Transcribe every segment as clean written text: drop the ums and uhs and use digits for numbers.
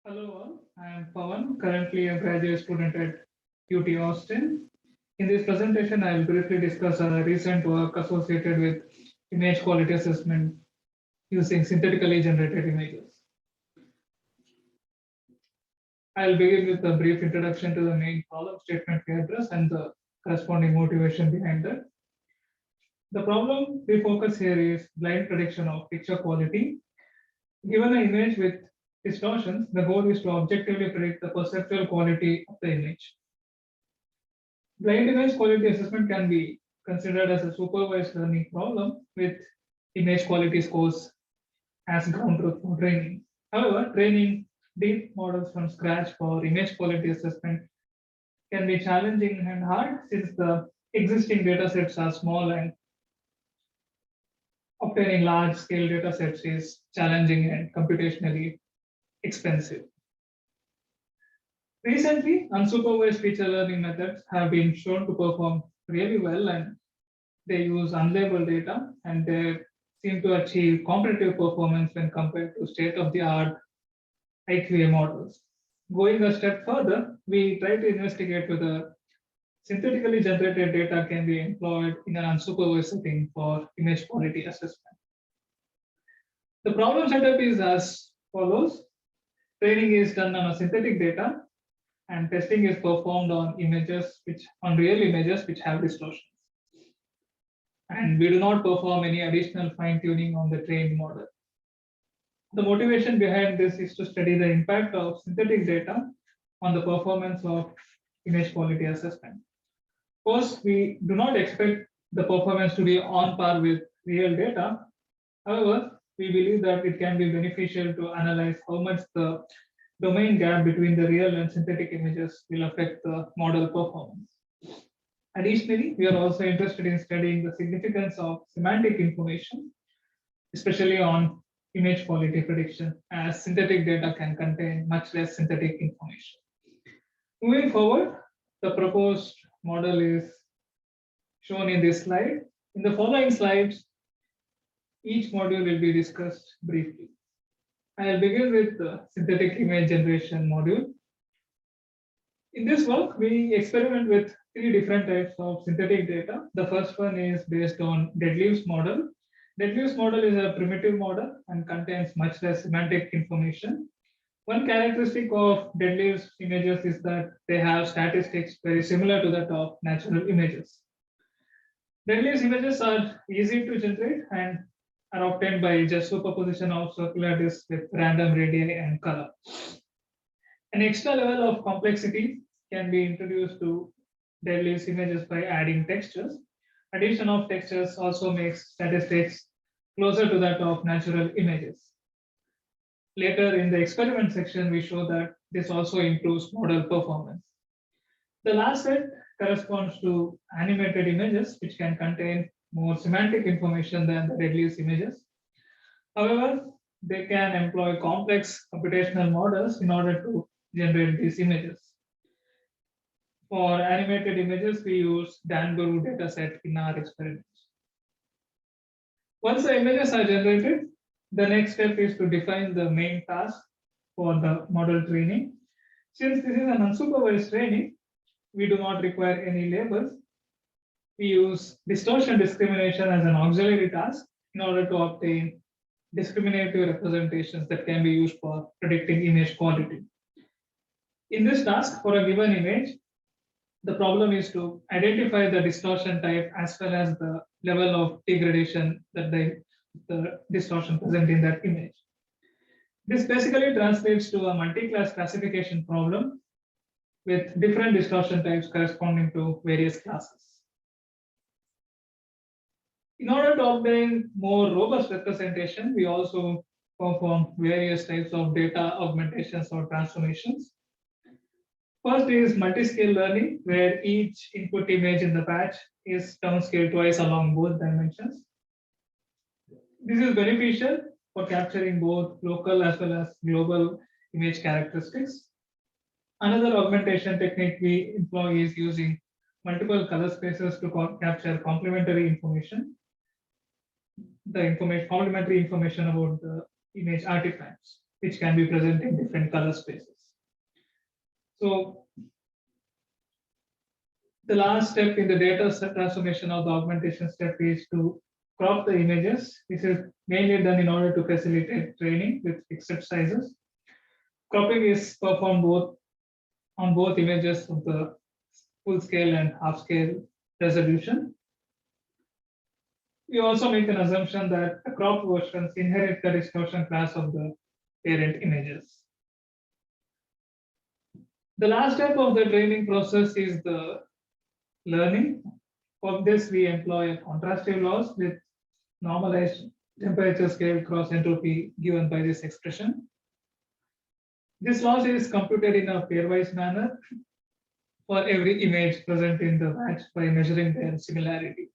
Hello all, I am Pawan, currently a graduate student at UT Austin. In this presentation, I will briefly discuss a recent work associated with image quality assessment using synthetically generated images. I will begin with a brief introduction to the main problem statement we address and the corresponding motivation behind it. The problem we focus here is blind prediction of picture quality. Given an image with distortions, the goal is to objectively predict the perceptual quality of the image. Blind image quality assessment can be considered as a supervised learning problem with image quality scores as ground truth for training. However, training deep models from scratch for image quality assessment can be challenging and hard since the existing data sets are small and obtaining large scale data sets is challenging and computationally expensive. Recently, unsupervised feature learning methods have been shown to perform really well, and they use unlabeled data and they seem to achieve competitive performance when compared to state-of-the-art IQA models. Going a step further, we try to investigate whether synthetically generated data can be employed in an unsupervised setting for image quality assessment. The problem setup is as follows. Training is done on a synthetic data and testing is performed on real images which have distortions. And we do not perform any additional fine tuning on the trained model. The motivation behind this is to study the impact of synthetic data on the performance of image quality assessment. First, we do not expect the performance to be on par with real data. However, we believe that it can be beneficial to analyze how much the domain gap between the real and synthetic images will affect the model performance. Additionally, we are also interested in studying the significance of semantic information, especially on image quality prediction, as synthetic data can contain much less synthetic information. Moving forward, the proposed model is shown in this slide. In the following slides, each module will be discussed briefly. I'll begin with the synthetic image generation module. In this work, we experiment with three different types of synthetic data. The first one is based on Deadleaf's model. Deadleaf's model is a primitive model and contains much less semantic information. One characteristic of Deadleaf's images is that they have statistics very similar to that of natural images. Deadleaf's images are easy to generate and are obtained by just superposition of circular disks with random radii and color. An extra level of complexity can be introduced to Deadleaf's images by adding textures. Addition of textures also makes statistics closer to that of natural images. Later in the experiment section, we show that this also improves model performance. The last set corresponds to animated images, which can contain more semantic information than the Deadleaf's images. However, they can employ complex computational models in order to generate these images. For animated images, we use Danburu dataset in our experiments. Once the images are generated, the next step is to define the main task for the model training. Since this is an unsupervised training, we do not require any labels. We use distortion discrimination as an auxiliary task in order to obtain discriminative representations that can be used for predicting image quality. In this task, for a given image, the problem is to identify the distortion type as well as the level of degradation that the distortion present in that image. This basically translates to a multi-class classification problem with different distortion types corresponding to various classes. In order to obtain more robust representation, we also perform various types of data augmentations or transformations. First is multi-scale learning, where each input image in the patch is downscaled twice along both dimensions. This is beneficial for capturing both local as well as global image characteristics. Another augmentation technique we employ is using multiple color spaces to capture complementary information about the image artifacts. which can be present in different color spaces. So the last step in the data transformation of the augmentation step is to crop the images. This is mainly done in order to facilitate training with fixed sizes. Cropping is performed on both images of the full scale and half scale resolution. We also make an assumption that the cropped versions inherit the distortion class of the parent images. The last step of the training process is the learning. For this, we employ a contrastive loss with normalized temperature scale cross entropy given by this expression. This loss is computed in a pairwise manner for every image present in the batch by measuring their similarity.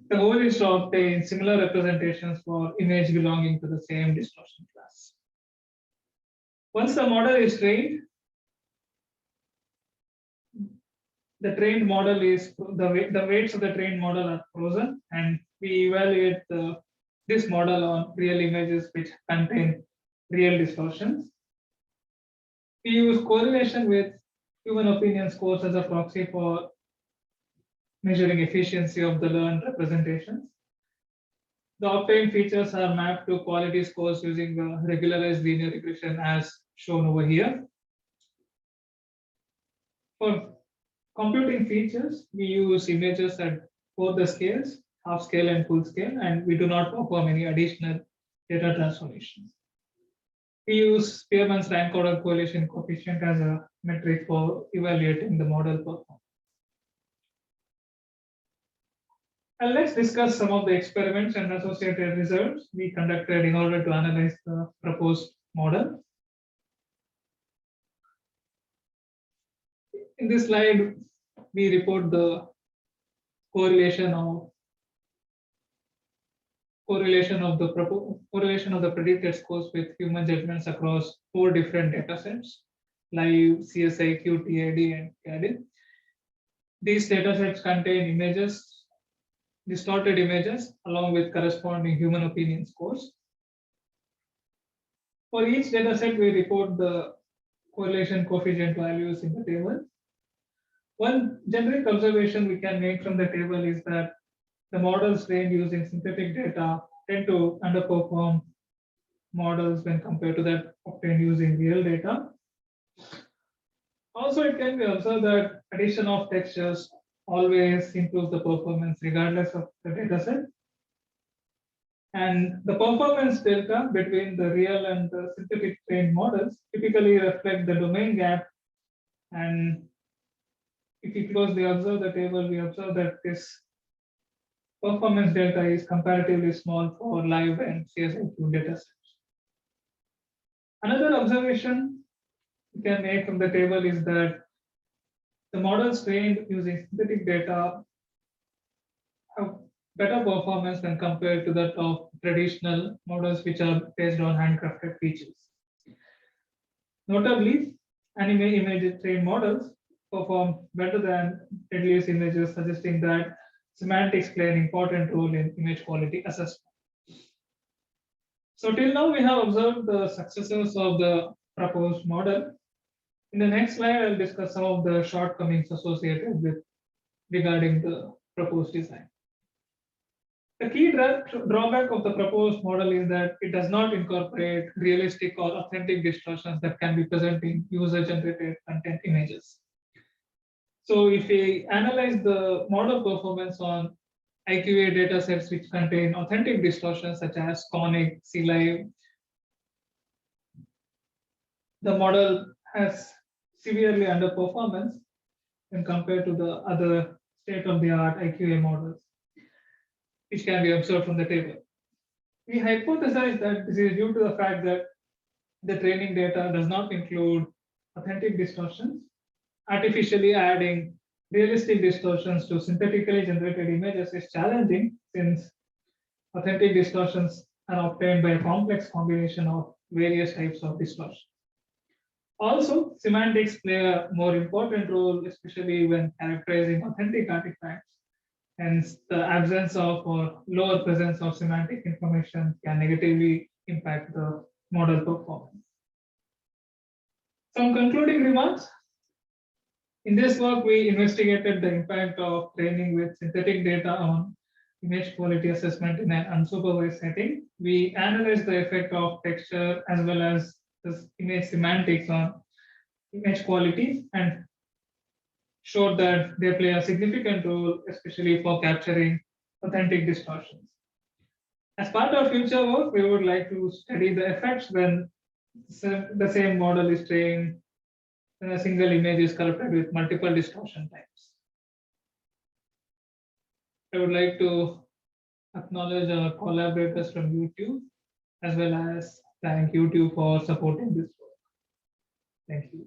The goal is to obtain similar representations for image belonging to the same distortion class. Once the model is trained, the trained model is the weights of the trained model are frozen, and we evaluate this model on real images which contain real distortions. We use correlation with human opinion scores as a proxy for measuring efficiency of the learned representations. The obtained features are mapped to quality scores using the regularized linear regression as shown over here. For computing features, we use images at both the scales, half scale and full scale, and we do not perform any additional data transformations. We use Spearman's rank order correlation coefficient as a metric for evaluating the model performance. And let's discuss some of the experiments and associated results we conducted in order to analyze the proposed model. In this slide, we report the correlation of the predicted scores with human judgments across 4 different data sets: live, CSIQ, TID, and CADD. These data sets contain images, distorted images, along with corresponding human opinion scores. For each data set, we report the correlation coefficient values in the table. One generic observation we can make from the table is that the models trained using synthetic data tend to underperform models when compared to that obtained using real data. Also, it can be observed that addition of textures always improves the performance regardless of the data set. And the performance delta between the real and the synthetic trained models typically reflect the domain gap. And if we closely observe the table, we observe that this performance delta is comparatively small for live and CSIQ datasets. Another observation we can make from the table is that the models trained using synthetic data have better performance when compared to that of traditional models which are based on handcrafted features. Notably, anime image trained models perform better than reduced images, suggesting that semantics play an important role in image quality assessment. So till now, we have observed the successes of the proposed model. In the next slide, I'll discuss some of the shortcomings associated with regarding the proposed design. The key drawback of the proposed model is that it does not incorporate realistic or authentic distortions that can be present in user-generated content images. So if we analyze the model performance on IQA datasets which contain authentic distortions such as Conic, CLive, the model has severely underperformance when compared to the other state-of-the-art IQA models, which can be observed from the table. We hypothesize that this is due to the fact that the training data does not include authentic distortions. Artificially adding realistic distortions to synthetically generated images is challenging since authentic distortions are obtained by a complex combination of various types of distortion. Also, semantics play a more important role, especially when characterizing authentic artifacts. Hence, the absence of or lower presence of semantic information can negatively impact the model performance. Some concluding remarks. In this work, we investigated the impact of training with synthetic data on image quality assessment in an unsupervised setting. We analyzed the effect of texture as well as the image semantics on image quality and showed that they play a significant role, especially for capturing authentic distortions. As part of future work, we would like to study the effects when the same model is trained when a single image is corrupted with multiple distortion types. I would like to acknowledge our collaborators from YouTube as well as thank YouTube for supporting this work. Thank you.